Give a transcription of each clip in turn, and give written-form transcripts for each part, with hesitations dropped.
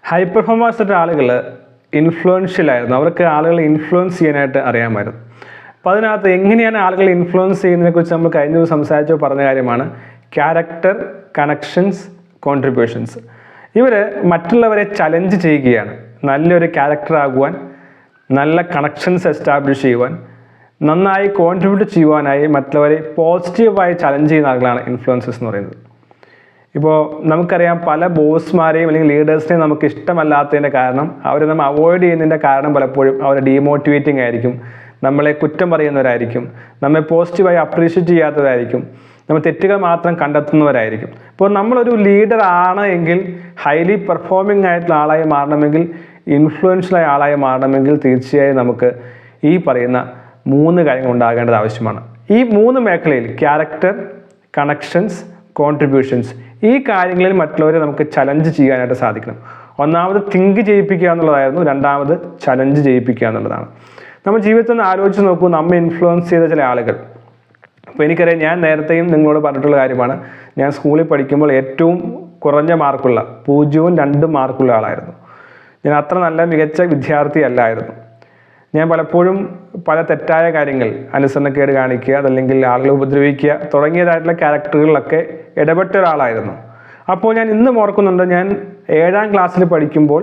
High performers ആളുകൾ influential ആയിരുന്നു. അവർക്ക് ആളുകളെ ഇൻഫ്ലുവൻസ് ചെയ്യാനായിട്ട് അറിയാമായിരുന്നു. അപ്പോൾ അതിനകത്ത് എങ്ങനെയാണ് ആളുകളെ ഇൻഫ്ലുവൻസ് ചെയ്യുന്നതിനെക്കുറിച്ച് നമ്മൾ കഴിഞ്ഞ ദിവസം സംസാരിച്ചപ്പോൾ പറഞ്ഞ കാര്യമാണ് ക്യാരക്ടർ, കണക്ഷൻസ്, കോൺട്രിബ്യൂഷൻസ്. ഇവർ മറ്റുള്ളവരെ ചലഞ്ച് ചെയ്യുകയാണ്. നല്ലൊരു ക്യാരക്ടർ ആകുവാൻ, നല്ല കണക്ഷൻസ് എസ്റ്റാബ്ലിഷ് ചെയ്യുവാൻ, നന്നായി കോൺട്രിബ്യൂട്ട് ചെയ്യുവാനായി മറ്റുള്ളവരെ പോസിറ്റീവായി ചലഞ്ച് ചെയ്യുന്ന ആളുകളാണ് ഇൻഫ്ലുവൻസേഴ്സ് എന്ന് പറയുന്നത്. ഇപ്പോൾ നമുക്കറിയാം, പല ബോസ്മാരെയും അല്ലെങ്കിൽ ലീഡേഴ്സിനെയും നമുക്ക് ഇഷ്ടമല്ലാത്തതിൻ്റെ കാരണം, അവരെ നമ്മൾ അവോയ്ഡ് ചെയ്യുന്നതിൻ്റെ കാരണം പലപ്പോഴും അവരെ ഡീമോട്ടിവേറ്റിംഗ് ആയിരിക്കും, നമ്മളെ കുറ്റം പറയുന്നവരായിരിക്കും, നമ്മെ പോസിറ്റീവായി അപ്രീഷിയേറ്റ് ചെയ്യാത്തവരായിരിക്കും, നമ്മൾ തെറ്റുകൾ മാത്രം കണ്ടെത്തുന്നവരായിരിക്കും. ഇപ്പോൾ നമ്മളൊരു ലീഡർ ആണ് എങ്കിൽ, ഹൈലി പെർഫോമിംഗ് ആയിട്ടുള്ള ആളായി മാറണമെങ്കിൽ, ഇൻഫ്ലുവൻഷ്യലായ ആളായി മാറണമെങ്കിൽ തീർച്ചയായും നമുക്ക് ഈ പറയുന്ന 3 കാര്യങ്ങൾ ഉണ്ടാകേണ്ടത് ആവശ്യമാണ്. ഈ 3 മേഖലയിൽ ക്യാരക്ടർ, കണക്ഷൻസ്, കോൺട്രിബ്യൂഷൻസ്, ഈ കാര്യങ്ങളിൽ മറ്റുള്ളവരെ നമുക്ക് ചലഞ്ച് ചെയ്യാനായിട്ട് സാധിക്കണം. ഒന്നാമത് തിങ്ക് ചെയ്യിപ്പിക്കുക എന്നുള്ളതായിരുന്നു, രണ്ടാമത് ചലഞ്ച് ചെയ്യിപ്പിക്കുക എന്നുള്ളതാണ്. നമ്മൾ ജീവിതത്തിൽ നിന്ന് ആലോചിച്ച് നോക്കൂ, നമ്മെ ഇൻഫ്ലുവൻസ് ചെയ്ത ചില ആളുകൾ. അപ്പോൾ എനിക്കറിയാം, ഞാൻ നേരത്തെയും നിങ്ങളോട് പറഞ്ഞിട്ടുള്ള കാര്യമാണ്, ഞാൻ സ്കൂളിൽ പഠിക്കുമ്പോൾ ഏറ്റവും കുറഞ്ഞ മാർക്കുള്ള 0, 2 മാർക്കുള്ള ആളായിരുന്നു. ഞാൻ അത്ര നല്ല മികച്ച വിദ്യാർത്ഥി അല്ലായിരുന്നു. ഞാൻ പലപ്പോഴും പല തെറ്റായ കാര്യങ്ങൾ, അനുസരണക്കേട് കാണിക്കുക, അതല്ലെങ്കിൽ ആളുകളെ ഉപദ്രവിക്കുക തുടങ്ങിയതായിട്ടുള്ള ക്യാരക്ടറുകളിലൊക്കെ ഇടപെട്ട ഒരാളായിരുന്നു. അപ്പോൾ ഞാൻ ഇന്നും ഓർക്കുന്നുണ്ട്, ഞാൻ 7ാം ക്ലാസ്സിൽ പഠിക്കുമ്പോൾ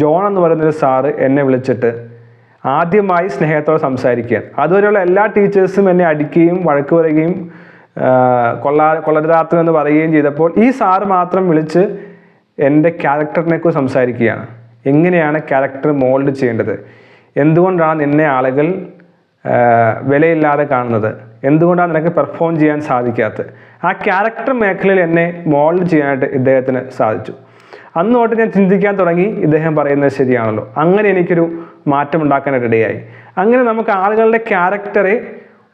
ജോൺ എന്ന് പറയുന്നൊരു സാറ് എന്നെ വിളിച്ചിട്ട് ആദ്യമായി സ്നേഹത്തോടെ സംസാരിക്കുക. അതുവരെയുള്ള എല്ലാ ടീച്ചേഴ്സും എന്നെ അടിക്കുകയും വഴക്ക് പറയുകയും കൊള്ളരുതാത്തതെന്ന് പറയുകയും ചെയ്തപ്പോൾ ഈ സാറ് മാത്രം വിളിച്ച് എൻ്റെ ക്യാരക്ടറിനെ കുറിച്ച് സംസാരിക്കുകയാണ്. എങ്ങനെയാണ് ക്യാരക്ടർ മോൾഡ് ചെയ്യേണ്ടത്, എന്തുകൊണ്ടാണ് നിന്നെ ആളുകൾ വിലയില്ലാതെ കാണുന്നത്, എന്തുകൊണ്ടാണ് നിനക്ക് പെർഫോം ചെയ്യാൻ സാധിക്കാത്തത്, ആ ക്യാരക്ടർ മേഖലയിൽ എന്നെ മോൾഡ് ചെയ്യാനായിട്ട് ഇദ്ദേഹത്തിന് സാധിച്ചു. അന്ന് തൊട്ട് ഞാൻ ചിന്തിക്കാൻ തുടങ്ങി, ഇദ്ദേഹം പറയുന്നത് ശരിയാണല്ലോ, അങ്ങനെ എനിക്കൊരു മാറ്റം ഉണ്ടാക്കാനായിട്ട് ഇടയായി. അങ്ങനെ നമുക്ക് ആളുകളുടെ ക്യാരക്ടറെ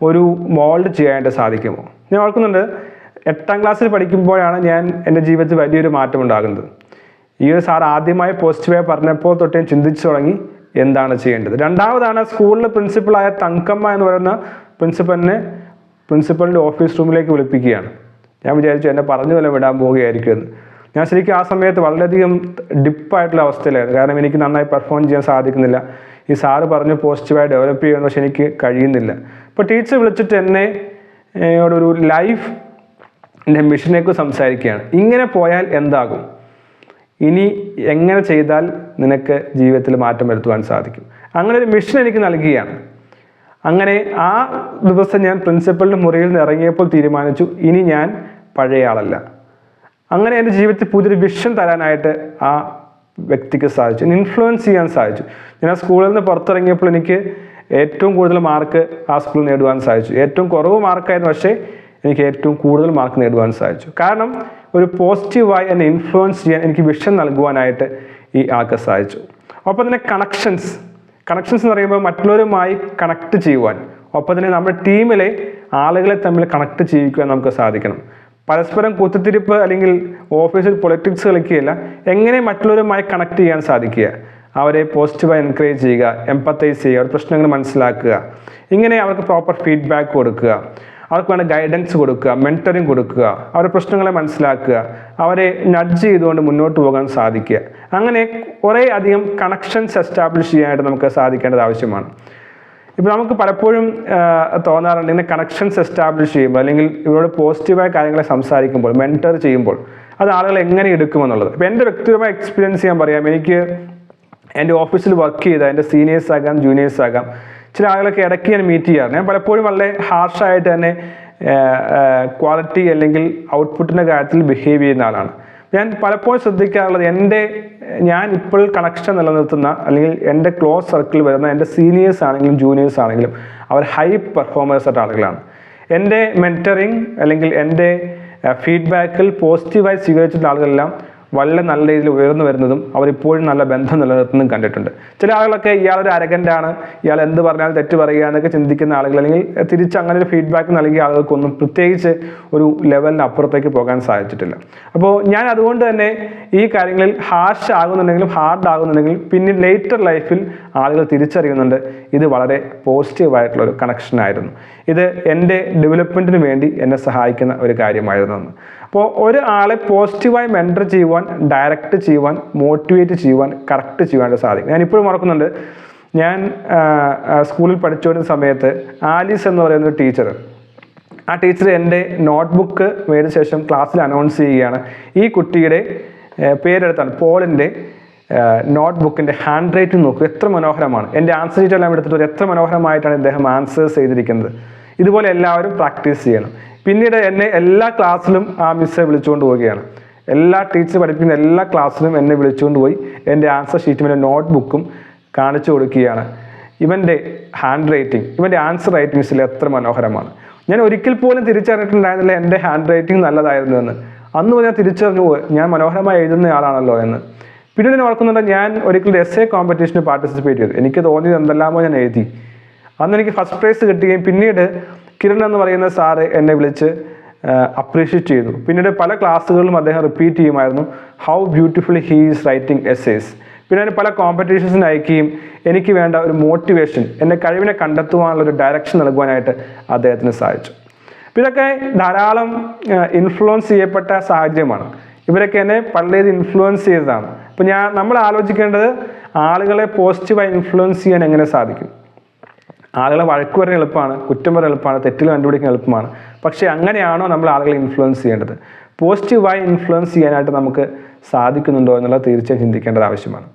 ഒരു മോൾഡ് ചെയ്യാനായിട്ട് സാധിക്കുമോ? ഞാൻ ഓർക്കുന്നുണ്ട്, 8ാം ക്ലാസ്സിൽ പഠിക്കുമ്പോഴാണ് ഞാൻ എൻ്റെ ജീവിതത്തിൽ വലിയൊരു മാറ്റം ഉണ്ടാകുന്നത്. ഈ ഒരു സാർ ആദ്യമായി പോസിറ്റീവായി പറഞ്ഞപ്പോൾ തൊട്ട് ഞാൻ ചിന്തിച്ചു തുടങ്ങി എന്താണ് ചെയ്യേണ്ടത്. രണ്ടാമതാണ്, സ്കൂളിലെ പ്രിൻസിപ്പളായ തങ്കമ്മ എന്ന് പറയുന്ന പ്രിൻസിപ്പലിൻ്റെ ഓഫീസ് റൂമിലേക്ക് വിളിപ്പിക്കുകയാണ്. ഞാൻ വിചാരിച്ചു എന്നെ പറഞ്ഞു പോലെ വിടാൻ പോവുകയായിരിക്കുമെന്ന്. ഞാൻ ശരിക്കും ആ സമയത്ത് വളരെയധികം ഡിപ്പായിട്ടുള്ള അവസ്ഥയിലായിരുന്നു. കാരണം എനിക്ക് നന്നായി പെർഫോം ചെയ്യാൻ സാധിക്കുന്നില്ല. ഈ സാറ് പറഞ്ഞു പോസിറ്റീവായി ഡെവലപ്പ് ചെയ്യുമെന്ന്, പക്ഷെ എനിക്ക് കഴിയുന്നില്ല. അപ്പോൾ ടീച്ചർ വിളിച്ചിട്ട് എന്നെ ഒരു ലൈഫ് എൻ്റെ മിഷനേക്ക് സംസാരിക്കുകയാണ്. ഇങ്ങനെ പോയാൽ എന്താകും, ഇനി എങ്ങനെ ചെയ്താൽ നിനക്ക് ജീവിതത്തിൽ മാറ്റം വരുത്തുവാൻ സാധിക്കും. അങ്ങനെ ഒരു മിഷൻ എനിക്ക് നൽകുകയാണ്. അങ്ങനെ ആ ദിവസം ഞാൻ പ്രിൻസിപ്പലിൻ്റെ മുറിയിൽ നിന്ന് ഇറങ്ങിയപ്പോൾ തീരുമാനിച്ചു, ഇനി ഞാൻ പഴയ ആളല്ല. അങ്ങനെ എൻ്റെ ജീവിതത്തിൽ പുതിയൊരു വിഷൻ തരാനായിട്ട് ആ വ്യക്തിക്ക് സാധിച്ചു, ഇൻഫ്ലുവൻസ് ചെയ്യാൻ സാധിച്ചു. ഞാൻ ആ സ്കൂളിൽ നിന്ന് പുറത്തിറങ്ങിയപ്പോൾ എനിക്ക് ഏറ്റവും കൂടുതൽ മാർക്ക് ആ സ്കൂളിൽ നേടുവാൻ സാധിച്ചു. ഏറ്റവും കുറവ് മാർക്കായിരുന്നു, പക്ഷേ എനിക്ക് ഏറ്റവും കൂടുതൽ മാർക്ക് നേടുവാൻ സാധിച്ചു. കാരണം ഒരു പോസിറ്റീവായി എന്നെ ഇൻഫ്ലുവൻസ് ചെയ്യാൻ, എനിക്ക് വിഷൻ നൽകുവാനായിട്ട് ഈ ആൾക്ക് സാധിച്ചു. ഒപ്പം തന്നെ കണക്ഷൻസ് എന്ന് പറയുമ്പോൾ മറ്റുള്ളവരുമായി കണക്ട് ചെയ്യുവാൻ, ഒപ്പം തന്നെ നമ്മുടെ ടീമിലെ ആളുകളെ തമ്മിൽ കണക്ട് ചെയ്യിക്കുവാൻ നമുക്ക് സാധിക്കണം. പരസ്പരം കുത്തിത്തിരിപ്പ് അല്ലെങ്കിൽ ഓഫീസിൽ പൊളിറ്റിക്സ് കളിക്കുകയല്ല, എങ്ങനെ മറ്റുള്ളവരുമായി കണക്ട് ചെയ്യാൻ സാധിക്കുക, അവരെ പോസിറ്റീവായി എൻകറേജ് ചെയ്യുക, എംപത്തൈസ് ചെയ്യുക, അവരുടെ പ്രശ്നങ്ങൾ മനസ്സിലാക്കുക, ഇങ്ങനെ അവർക്ക് പ്രോപ്പർ ഫീഡ്ബാക്ക് കൊടുക്കുക, അവർക്ക് വേണ്ട ഗൈഡൻസ് കൊടുക്കുക, മെൻറ്ററിങ് കൊടുക്കുക, അവരുടെ പ്രശ്നങ്ങളെ മനസ്സിലാക്കുക, അവരെ നഡ്ജ് ചെയ്തുകൊണ്ട് മുന്നോട്ട് പോകാൻ സാധിക്കുക. അങ്ങനെ കുറേ അധികം കണക്ഷൻസ് എസ്റ്റാബ്ലിഷ് ചെയ്യാനായിട്ട് നമുക്ക് സാധിക്കേണ്ടത് ആവശ്യമാണ്. ഇപ്പോൾ നമുക്ക് പലപ്പോഴും തോന്നാറുണ്ട്, ഇങ്ങനെ കണക്ഷൻസ് എസ്റ്റാബ്ലിഷ് ചെയ്യുമ്പോൾ അല്ലെങ്കിൽ ഇവരോട് പോസിറ്റീവായ കാര്യങ്ങളെ സംസാരിക്കുമ്പോൾ, മെൻറ്റർ ചെയ്യുമ്പോൾ അത് ആളുകൾ എങ്ങനെ എടുക്കുമെന്നുള്ളത്. ഇപ്പോൾ എൻ്റെ വ്യക്തിപരമായ എക്സ്പീരിയൻസ് ഞാൻ പറയാം. എനിക്ക് എൻ്റെ ഓഫീസിൽ വർക്ക് ചെയ്ത എൻ്റെ സീനിയേഴ്സ് ആകാം, ജൂനിയേഴ്സ് ആകാം, ചില ആളുകളൊക്കെ ഇടയ്ക്ക് ഞാൻ മീറ്റ് ചെയ്യാറുണ്ട്. ഞാൻ പലപ്പോഴും വളരെ ഹാർഷായിട്ട് തന്നെ ക്വാളിറ്റി അല്ലെങ്കിൽ ഔട്ട്പുട്ടിൻ്റെ കാര്യത്തിൽ ബിഹേവ് ചെയ്യുന്ന ആളാണ്. ഞാൻ പലപ്പോഴും ശ്രദ്ധിക്കാറുള്ളത്, ഞാൻ ഇപ്പോൾ കണക്ഷൻ നിലനിർത്തുന്ന അല്ലെങ്കിൽ എൻ്റെ ക്ലോസ് സർക്കിളിൽ വരുന്ന എൻ്റെ സീനിയേഴ്സ് ആണെങ്കിലും ജൂനിയേഴ്സ് ആണെങ്കിലും അവർ ഹൈ പെർഫോമേഴ്സ് ആയിട്ട് ആളുകളാണ്. എൻ്റെ മെൻറ്ററിങ് അല്ലെങ്കിൽ എൻ്റെ ഫീഡ്ബാക്കിൽ പോസിറ്റീവായി സ്വീകരിച്ചിട്ടുള്ള ആളുകളെല്ലാം വളരെ നല്ല രീതിയിൽ ഉയർന്നു വരുന്നതും അവരിപ്പോഴും നല്ല ബന്ധം നിലനിർത്തുന്നതും കണ്ടിട്ടുണ്ട്. ചില ആളുകളൊക്കെ ഇയാളൊരു അരഗൻ്റാണ്, ഇയാൾ എന്ത് പറഞ്ഞാലും തെറ്റ് പറയുക എന്നൊക്കെ ചിന്തിക്കുന്ന ആളുകൾ, അല്ലെങ്കിൽ തിരിച്ച് അങ്ങനെ ഒരു ഫീഡ്ബാക്ക് നൽകിയ ആളുകൾക്കൊന്നും പ്രത്യേകിച്ച് ഒരു ലെവലിന് അപ്പുറത്തേക്ക് പോകാൻ സാധിച്ചിട്ടില്ല. അപ്പോൾ ഞാൻ അതുകൊണ്ട് തന്നെ ഈ കാര്യങ്ങളിൽ ഹാർഷ് ആകുന്നുണ്ടെങ്കിലും ഹാർഡ് ആകുന്നുണ്ടെങ്കിലും പിന്നീട് ലേറ്റർ ലൈഫിൽ ആളുകൾ തിരിച്ചറിയുന്നുണ്ട് ഇത് വളരെ പോസിറ്റീവായിട്ടുള്ള ഒരു കണക്ഷൻ ആയിരുന്നു, ഇത് എൻ്റെ ഡെവലപ്മെൻറ്റിന് വേണ്ടി എന്നെ സഹായിക്കുന്ന ഒരു കാര്യമായിരുന്നു എന്ന്. അപ്പോൾ ഒരാളെ പോസിറ്റീവായി മെൻറ്റർ ചെയ്യുവാൻ, ഡയറക്റ്റ് ചെയ്യുവാൻ, മോട്ടിവേറ്റ് ചെയ്യുവാൻ, കറക്റ്റ് ചെയ്യുവാനായിട്ട് സാധിക്കും. ഞാൻ ഇപ്പോഴും ഓർക്കുന്നുണ്ട്, ഞാൻ സ്കൂളിൽ പഠിച്ചുകൊണ്ടിരുന്ന സമയത്ത് ആലീസ് എന്ന് പറയുന്ന ഒരു ടീച്ചർ, ആ ടീച്ചർ എൻ്റെ നോട്ട്ബുക്ക് മേടിച്ച ശേഷം ക്ലാസ്സിൽ അനൗൺസ് ചെയ്യുകയാണ്, ഈ കുട്ടിയുടെ പേരെടുത്താണ് പോളിൻ്റെ നോട്ട്ബുക്കിൻ്റെ ഹാൻഡ് റൈറ്റിംഗ് നോക്കുക, എത്ര മനോഹരമാണ്. എൻ്റെ ആൻസർ ഷീറ്റ് എല്ലാം എടുത്തിട്ട് എത്ര മനോഹരമായിട്ടാണ് ഇദ്ദേഹം ആൻസേഴ്സ് ചെയ്തിരിക്കുന്നത്. ഇതുപോലെ എല്ലാവരും പ്രാക്ടീസ് ചെയ്യണം. പിന്നീട് എന്നെ എല്ലാ ക്ലാസ്സിലും ആ മിസ്സെ വിളിച്ചുകൊണ്ട് പോവുകയാണ്. എല്ലാ ടീച്ചർ പഠിപ്പിക്കുന്ന എല്ലാ ക്ലാസ്സിലും എന്നെ വിളിച്ചുകൊണ്ട് പോയി എൻ്റെ ആൻസർ ഷീറ്റും എൻ്റെ നോട്ട്ബുക്കും കാണിച്ചു കൊടുക്കുകയാണ്. ഇവൻ്റെ ഹാൻഡ് റൈറ്റിംഗ്, ഇവൻ്റെ ആൻസർ റൈറ്റിംഗ്സിൽ എത്ര മനോഹരമാണ്. ഞാൻ ഒരിക്കൽ പോലും തിരിച്ചറിഞ്ഞിട്ടുണ്ടായിരുന്നില്ല എൻ്റെ ഹാൻഡ് റൈറ്റിംഗ് നല്ലതായിരുന്നു എന്ന്. അന്ന് ഞാൻ തിരിച്ചറിഞ്ഞു ഞാൻ മനോഹരമായി എഴുതുന്ന ആളാണല്ലോ എന്ന്. പിന്നീട് ഞാൻ ഓർക്കുന്നുണ്ട്, ഞാൻ ഒരിക്കൽ എസ്സേ കോമ്പറ്റീഷന് പാർട്ടിസിപ്പേറ്റ് ചെയ്തു. എനിക്ക് തോന്നിയത് എന്തെല്ലാമോ ഞാൻ എഴുതി. അന്ന് എനിക്ക് ഫസ്റ്റ് പ്രൈസ് കിട്ടുകയും പിന്നീട് കിരൺ എന്ന് പറയുന്ന സാറ് എന്നെ വിളിച്ച് അപ്രീഷിയേറ്റ് ചെയ്തു. പിന്നീട് പല ക്ലാസ്സുകളിലും അദ്ദേഹം റിപ്പീറ്റ് ചെയ്യുമായിരുന്നു, how beautifully he is writing essays. പിന്നെ പല കോമ്പറ്റീഷൻസിന് അയക്കുകയും എനിക്ക് വേണ്ട ഒരു മോട്ടിവേഷൻ, എൻ്റെ കഴിവിനെ കണ്ടെത്തുവാനുള്ള ഒരു ഡയറക്ഷൻ നൽകുവാനായിട്ട് അദ്ദേഹത്തിന് സാധിച്ചു. ഇതൊക്കെ ധാരാളം ഇൻഫ്ലുവൻസ് ചെയ്യപ്പെട്ട സാഹചര്യമാണ്. ഇവരൊക്കെ എന്നെ പലത് ഇൻഫ്ലുവൻസ് ചെയ്തതാണ്. അപ്പോൾ നമ്മൾ ആലോചിക്കേണ്ടത്, ആളുകളെ പോസിറ്റീവായി ഇൻഫ്ലുവൻസ് ചെയ്യാൻ എങ്ങനെ സാധിക്കും. ആളുകളെ വഴക്ക് പറയാൻ എളുപ്പമാണ്, കുറ്റം പറയാൻ എളുപ്പമാണ്, തെറ്റുകൾ കണ്ടുപിടിക്കാൻ എളുപ്പമാണ്. പക്ഷേ അങ്ങനെയാണോ നമ്മൾ ആളുകളെ ഇൻഫ്ലുവൻസ് ചെയ്യേണ്ടത്? പോസിറ്റീവായി ഇൻഫ്ലുവൻസ് ചെയ്യാനായിട്ട് നമുക്ക് സാധിക്കുന്നുണ്ടോ എന്നുള്ളത് തീർച്ചയായും ചിന്തിക്കേണ്ടത് ആവശ്യമാണ്.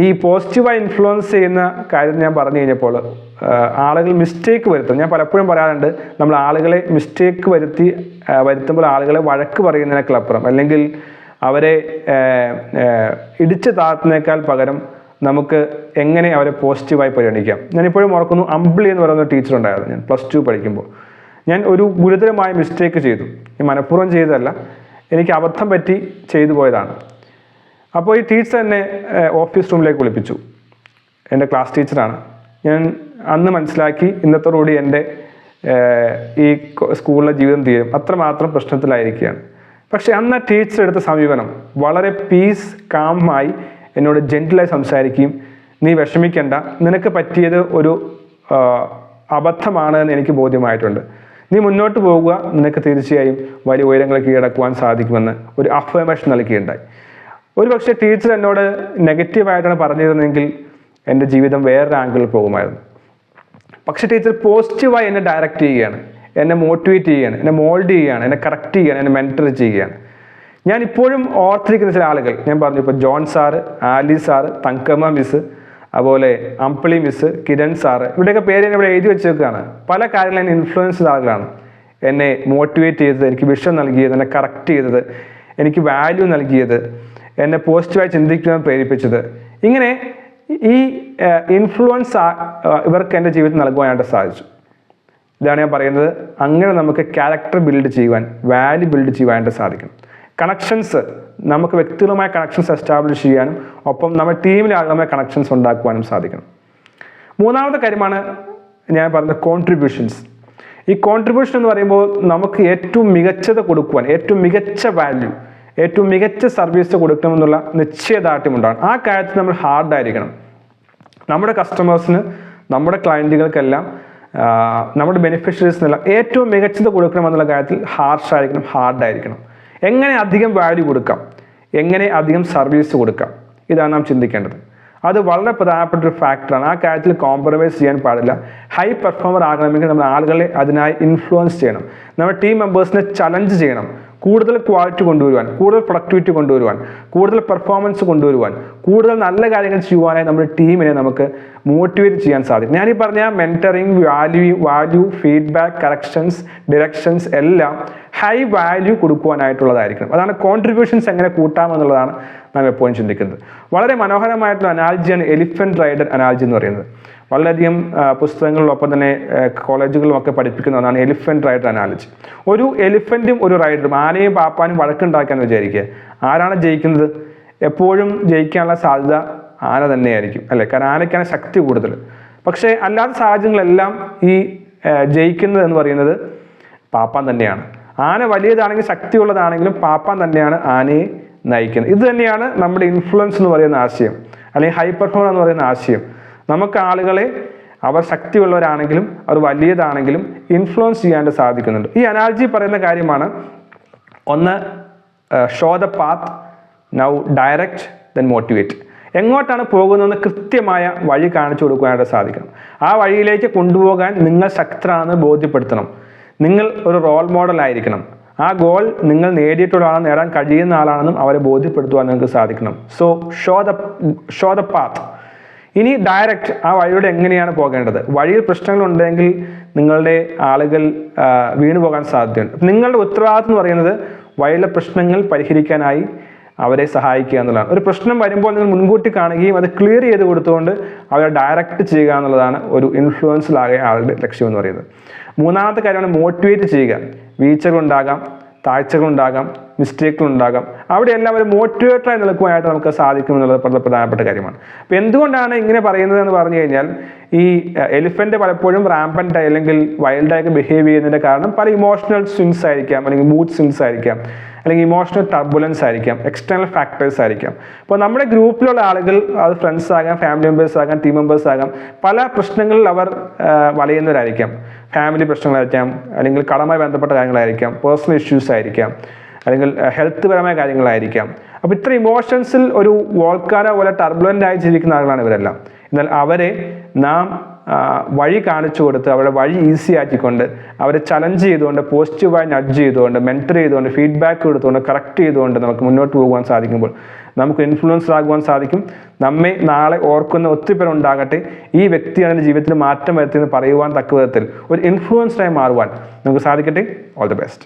ഈ പോസിറ്റീവായി ഇൻഫ്ലുവൻസ് ചെയ്യുന്ന കാര്യം ഞാൻ പറഞ്ഞു കഴിഞ്ഞപ്പോൾ, ആളുകൾ മിസ്റ്റേക്ക് വരുത്തും. ഞാൻ പലപ്പോഴും പറയാറുണ്ട്, നമ്മൾ ആളുകളെ മിസ്റ്റേക്ക് വരുത്തുമ്പോൾ ആളുകളെ വഴക്ക് പറയുന്നതിനേക്കാളപ്പുറം, അല്ലെങ്കിൽ അവരെ ഇടിച്ചു താഴ്ത്തുന്നതിനേക്കാൾ പകരം നമുക്ക് എങ്ങനെ അവരെ പോസിറ്റീവായി പരിഗണിക്കാം. ഞാനിപ്പോഴും ഓർക്കുന്നു, അമ്പിളി എന്ന് പറയുന്ന ടീച്ചർ ഉണ്ടായിരുന്നു. ഞാൻ +2 പഠിക്കുമ്പോൾ ഞാൻ ഒരു ഗുരുതരമായ മിസ്റ്റേക്ക് ചെയ്തു. ഞാൻ മനഃപൂർവ്വം ചെയ്തതല്ല, എനിക്ക് അബദ്ധം പറ്റി ചെയ്തു പോയതാണ്. അപ്പോൾ ഈ ടീച്ചർ എന്നെ ഓഫീസ് റൂമിലേക്ക് വിളിപ്പിച്ചു. എൻ്റെ ക്ലാസ് ടീച്ചറാണ്. ഞാൻ അന്ന് മനസ്സിലാക്കി, ഇന്നത്തോടുകൂടി എൻ്റെ ഈ സ്കൂളിലെ ജീവിതം തീരും, അത്രമാത്രം പ്രശ്നത്തിലായിരിക്കുകയാണ്. പക്ഷെ അന്ന് ടീച്ചർ എടുത്ത സമീപനം വളരെ കാമായി എന്നോട് ജെന്റിലായി സംസാരിക്കുകയും, നീ വിഷമിക്കേണ്ട, നിനക്ക് പറ്റിയത് ഒരു അബദ്ധമാണ് എന്ന് എനിക്ക് ബോധ്യമായിട്ടുണ്ട്, നീ മുന്നോട്ട് പോകുക, നിനക്ക് തീർച്ചയായും വലിയ ഉയരങ്ങൾ കീഴടക്കുവാൻ സാധിക്കുമെന്ന് ഒരു അഫർമേഷൻ നൽകിയിട്ടുണ്ടായി. ഒരു പക്ഷേ ടീച്ചർ എന്നോട് നെഗറ്റീവായിട്ടാണ് പറഞ്ഞിരുന്നെങ്കിൽ എൻ്റെ ജീവിതം വേറൊരു ആംഗിളിൽ പോകുമായിരുന്നു. പക്ഷേ ടീച്ചർ പോസിറ്റീവായി എന്നെ ഡയറക്റ്റ് ചെയ്യുകയാണ്, എന്നെ മോട്ടിവേറ്റ് ചെയ്യുകയാണ്, എന്നെ മോൾഡ് ചെയ്യുകയാണ്, എന്നെ കറക്റ്റ് ചെയ്യുകയാണ്, എന്നെ മെൻറ്റർ ചെയ്യുകയാണ്. ഞാൻ ഇപ്പോഴും ഓർത്തിരിക്കുന്ന ചില ആളുകൾ ഞാൻ പറഞ്ഞു, ഇപ്പോൾ ജോൺ സാറ്, ആലി സാറ്, തങ്കമ്മ മിസ്, അതുപോലെ അമ്പിളി മിസ്, കിരൺ സാറ്, ഇവിടെയൊക്കെ പേര് ഞാൻ ഇവിടെ എഴുതി വെച്ചേക്കാണ്. പല കാര്യങ്ങളും എന്നെ ഇൻഫ്ലുവൻസ് ചെയ്ത ആളുകളാണ്. എന്നെ മോട്ടിവേറ്റ് ചെയ്തത്, എനിക്ക് വിഷൻ നൽകിയത്, എന്നെ കറക്റ്റ് ചെയ്തത്, എനിക്ക് വാല്യൂ നൽകിയത്, എന്നെ പോസിറ്റീവായി ചിന്തിക്കുവാൻ പ്രേരിപ്പിച്ചത്. ഇങ്ങനെ ഈ ഇൻഫ്ലുവൻസ് ഇവർക്ക് എൻ്റെ ജീവിതത്തിൽ നൽകുവാനായിട്ട് സാധിച്ചു. ഇതാണ് ഞാൻ പറയുന്നത്, അങ്ങനെ നമുക്ക് ക്യാരക്ടർ ബിൽഡ് ചെയ്യുവാൻ, വാല്യൂ ബിൽഡ് ചെയ്യുവാനായിട്ട് സാധിക്കും. കണക്ഷൻസ്, നമുക്ക് വ്യക്തികളുമായ കണക്ഷൻസ് എസ്റ്റാബ്ലിഷ് ചെയ്യാനും ഒപ്പം നമ്മുടെ ടീമിലെ ആളുകളുമായ കണക്ഷൻസ് ഉണ്ടാക്കുവാനും സാധിക്കണം. മൂന്നാമത്തെ കാര്യമാണ് ഞാൻ പറഞ്ഞ കോൺട്രിബ്യൂഷൻസ്. ഈ കോൺട്രിബ്യൂഷൻ എന്ന് പറയുമ്പോൾ നമുക്ക് ഏറ്റവും മികച്ചത് കൊടുക്കുവാൻ, ഏറ്റവും മികച്ച വാല്യൂ, ഏറ്റവും മികച്ച സർവീസ് കൊടുക്കണമെന്നുള്ള നിശ്ചയദാർഢ്യമുണ്ടാകും. ആ കാര്യത്തിൽ നമ്മൾ ഹാർഡായിരിക്കണം. നമ്മുടെ കസ്റ്റമേഴ്സിന്, നമ്മുടെ ക്ലയൻറ്റുകൾക്കെല്ലാം, നമ്മുടെ ബെനിഫിഷ്യറീസിനെല്ലാം ഏറ്റവും മികച്ചത് കൊടുക്കണമെന്നുള്ള കാര്യത്തിൽ ഹാർഡായിരിക്കണം. എങ്ങനെ അധികം വാല്യൂ കൊടുക്കാം, എങ്ങനെ അധികം സർവീസ് കൊടുക്കാം, ഇതാണ് നാം ചിന്തിക്കേണ്ടത്. അത് വളരെ പ്രധാനപ്പെട്ട ഒരു ഫാക്ടറാണ്. ആ കാര്യത്തിൽ കോംപ്രമൈസ് ചെയ്യാൻ പാടില്ല. ഹൈ പെർഫോമർ ആകണമെങ്കിൽ നമ്മൾ ആളുകളെ അതിനായി ഇൻഫ്ലുവൻസ് ചെയ്യണം. നമ്മുടെ ടീം മെമ്പേഴ്സിനെ ചലഞ്ച് ചെയ്യണം. കൂടുതൽ ക്വാളിറ്റി കൊണ്ടുവരുവാൻ, കൂടുതൽ പ്രൊഡക്ടിവിറ്റി കൊണ്ടുവരുവാൻ, കൂടുതൽ പെർഫോമൻസ് കൊണ്ടുവരുവാൻ, കൂടുതൽ നല്ല കാര്യങ്ങൾ ചെയ്യുവാനായി നമ്മുടെ ടീമിനെ നമുക്ക് മോട്ടിവേറ്റ് ചെയ്യാൻ സാധിക്കും. ഞാനീ പറഞ്ഞ mentoring, value, feedback, corrections, directions എല്ലാം ഹൈ വാല്യൂ കൊടുക്കുവാനായിട്ടുള്ളതായിരിക്കണം. അതാണ് കോൺട്രിബ്യൂഷൻസ് എങ്ങനെ കൂട്ടാമെന്നുള്ളതാണ് നാം എപ്പോഴും ചിന്തിക്കുന്നത്. വളരെ മനോഹരമായിട്ടുള്ള അനാലജിയാണ് എലിഫന്റ് റൈഡർ അനാലജി എന്ന് പറയുന്നത്. വളരെയധികം പുസ്തകങ്ങളിലൊപ്പം തന്നെ കോളേജുകളിലുമൊക്കെ പഠിപ്പിക്കുന്ന ഒന്നാണ് എലിഫന്റ് റൈഡർ അനാലജി. ഒരു എലിഫന്റും ഒരു റൈഡറും, ആനയും പാപ്പാനും വഴക്കുണ്ടാക്കാന്ന് വിചാരിക്കുക. ആരാണ് ജയിക്കുന്നത്? എപ്പോഴും ജയിക്കാനുള്ള സാധ്യത ആന തന്നെയായിരിക്കും, അല്ലേ? കാരണം ആനയ്ക്കാണ് ശക്തി കൂടുതൽ. പക്ഷേ അല്ലാത്ത സാഹചര്യങ്ങളെല്ലാം ഈ ജയിക്കുന്നത് എന്ന് പറയുന്നത് പാപ്പാൻ തന്നെയാണ്. ആന വലിയതാണെങ്കിലും ശക്തിയുള്ളതാണെങ്കിലും പാപ്പാൻ തന്നെയാണ് ആനയെ നയിക്കുന്നത്. ഇത് തന്നെയാണ് നമ്മുടെ ഇൻഫ്ലുവൻസ് എന്ന് പറയുന്ന ആശയം, അല്ലെങ്കിൽ ഹൈ പെർഫോമർ എന്ന് പറയുന്ന ആശയം. നമുക്ക് ആളുകളെ അവർ ശക്തിയുള്ളവരാണെങ്കിലും അവർ വലിയതാണെങ്കിലും ഇൻഫ്ലുവൻസ് ചെയ്യാൻ സാധിക്കുന്നുണ്ട്. ഈ അനാലജി പറയുന്ന കാര്യമാണ് ഒന്ന് show the path, now direct, then motivate. എങ്ങോട്ടാണ് പോകുന്നതെന്ന് കൃത്യമായ വഴി കാണിച്ചു കൊടുക്കാനായിട്ട് സാധിക്കണം. ആ വഴിയിലേക്ക് കൊണ്ടുപോകാൻ നിങ്ങൾ ശക്തരാണെന്ന് ബോധ്യപ്പെടുത്തണം. നിങ്ങൾ ഒരു റോൾ മോഡൽ ആയിരിക്കണം. ആ ഗോൾ നിങ്ങൾ നേടിയിട്ടുള്ള ആളാണ്, നേടാൻ കഴിയുന്ന ആളാണെന്നും അവരെ ബോധ്യപ്പെടുത്തുവാൻ നിങ്ങൾക്ക് സാധിക്കണം. So show the path. ഇനി ഡയറക്റ്റ്, ആ വഴിയുടെ എങ്ങനെയാണ് പോകേണ്ടത്. വഴിയിൽ പ്രശ്നങ്ങളുണ്ടെങ്കിൽ നിങ്ങളുടെ ആളുകൾ വീണു പോകാൻ സാധ്യതയുണ്ട്. നിങ്ങളുടെ ഉത്തരവാദിത്വം എന്ന് പറയുന്നത് വഴിയിലെ പ്രശ്നങ്ങൾ പരിഹരിക്കാനായി അവരെ സഹായിക്കുക എന്നുള്ളതാണ്. ഒരു പ്രശ്നം വരുമ്പോൾ നിങ്ങൾ മുൻകൂട്ടി കാണുകയും അത് ക്ലിയർ ചെയ്ത് കൊടുത്തുകൊണ്ട് അവരെ ഡയറക്റ്റ് ചെയ്യുക എന്നുള്ളതാണ് ഒരു ഇൻഫ്ലുവൻസിലാകെ ആളുടെ ലക്ഷ്യം എന്ന് പറയുന്നത്. മൂന്നാമത്തെ കാര്യമാണ് മോട്ടിവേറ്റ് ചെയ്യുക. വീഴ്ചകളുണ്ടാകാം, താഴ്ചകളുണ്ടാകാം, മിസ്റ്റേക്കുകളുണ്ടാകാം. അവിടെയെല്ലാം ഒരു മോട്ടിവേറ്ററായി നിൽക്കുവാനായിട്ട് നമുക്ക് സാധിക്കും എന്നുള്ളത് വളരെ പ്രധാനപ്പെട്ട കാര്യമാണ്. അപ്പോൾ എന്തുകൊണ്ടാണ് ഇങ്ങനെ പറയുന്നത് എന്ന് പറഞ്ഞു കഴിഞ്ഞാൽ, ഈ എലിഫൻ്റ് പലപ്പോഴും റാമ്പൻ്റായി അല്ലെങ്കിൽ വൈൽഡായിട്ട് ബിഹേവ് ചെയ്യുന്നതിൻ്റെ കാരണം പല ഇമോഷണൽ സ്വിങ്സ് ആയിരിക്കാം, അല്ലെങ്കിൽ മൂഡ് സ്വിങ്സ് ആയിരിക്കാം, അല്ലെങ്കിൽ ഇമോഷണൽ ടർബുലൻസ് ആയിരിക്കാം, എക്സ്റ്റേണൽ ഫാക്ടേഴ്സ് ആയിരിക്കാം. അപ്പോൾ നമ്മുടെ ഗ്രൂപ്പിലുള്ള ആളുകൾ, അത് ഫ്രണ്ട്സ് ആകാം, ഫാമിലി മെമ്പേഴ്സ് ആകാം, ടീം മെമ്പേഴ്സ് ആകാം, പല പ്രശ്നങ്ങളിൽ അവർ വലയുന്നവരായിരിക്കാം. ഫാമിലി പ്രശ്നങ്ങളായിരിക്കാം, അല്ലെങ്കിൽ കടമായി ബന്ധപ്പെട്ട കാര്യങ്ങളായിരിക്കാം, പേഴ്സണൽ ഇഷ്യൂസ് ആയിരിക്കാം, അല്ലെങ്കിൽ ഹെൽത്ത് പരമായ കാര്യങ്ങളായിരിക്കാം. അപ്പോൾ ഇത്ര ഇമോഷൻസിൽ ഒരു വോൾക്കാനോ പോലെ ടർബുലൻ്റ് ആയി ജീവിക്കുന്ന ആളുകളാണ് ഇവരെല്ലാം. എന്നാൽ അവരെ നാം വഴി കാണിച്ചു കൊടുത്ത്, അവരുടെ വഴി ഈസി ആക്കിക്കൊണ്ട്, അവരെ ചലഞ്ച് ചെയ്തുകൊണ്ട്, പോസിറ്റീവായി നഡ്ജ് ചെയ്തുകൊണ്ട്, മെൻറ്റർ ചെയ്തുകൊണ്ട്, ഫീഡ്ബാക്ക് കൊടുത്തുകൊണ്ട്, കറക്റ്റ് ചെയ്തുകൊണ്ട് നമുക്ക് മുന്നോട്ട് പോകുവാൻ സാധിക്കുമ്പോൾ നമുക്ക് ഇൻഫ്ലുവൻസർ ആകുവാൻ സാധിക്കും. നമ്മെ നാളെ ഓർക്കുന്ന ഒത്തിരി പേരുണ്ടാകട്ടെ, ഈ വ്യക്തിയാണ് എൻ്റെ ജീവിതത്തിൽ മാറ്റം വരുത്തിയെന്ന് പറയുവാൻ തക്ക വിധത്തിൽ ഒരു ഇൻഫ്ലുവൻസറായി മാറുവാൻ നമുക്ക് സാധിക്കട്ടെ. All the best.